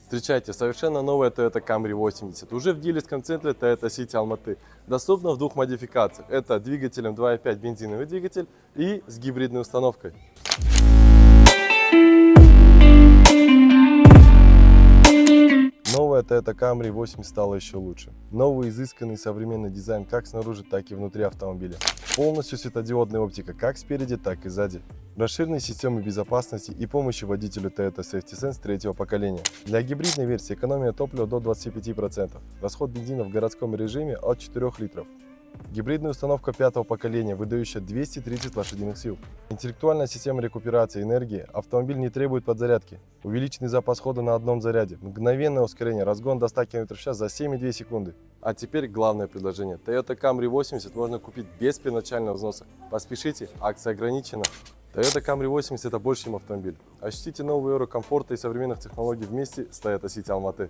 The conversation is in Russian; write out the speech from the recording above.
Встречайте, совершенно новая Toyota Camry 80, уже в дилерском центре Toyota City Алматы. Доступна в двух модификациях. Это двигателем 2.5 бензиновый двигатель и с гибридной установкой. Новая Toyota Camry 80 стала еще лучше. Новый изысканный современный дизайн как снаружи, так и внутри автомобиля. Полностью светодиодная оптика как спереди, так и сзади. Расширенные системы безопасности и помощи водителю Toyota Safety Sense третьего поколения. Для гибридной версии экономия топлива до 25%. Расход бензина в городском режиме от 4 литров. Гибридная установка пятого поколения, выдающая 230 лошадиных сил. Интеллектуальная система рекуперации энергии. Автомобиль не требует подзарядки. Увеличенный запас хода на одном заряде. Мгновенное ускорение. Разгон до 100 км в час за 7,2 секунды. А теперь главное предложение. Toyota Camry 80 можно купить без первоначального взноса. Поспешите, акция ограничена. Toyota Camry 80 – это больше, чем автомобиль. Ощутите новую эру комфорта и современных технологий вместе с Toyota City Алматы.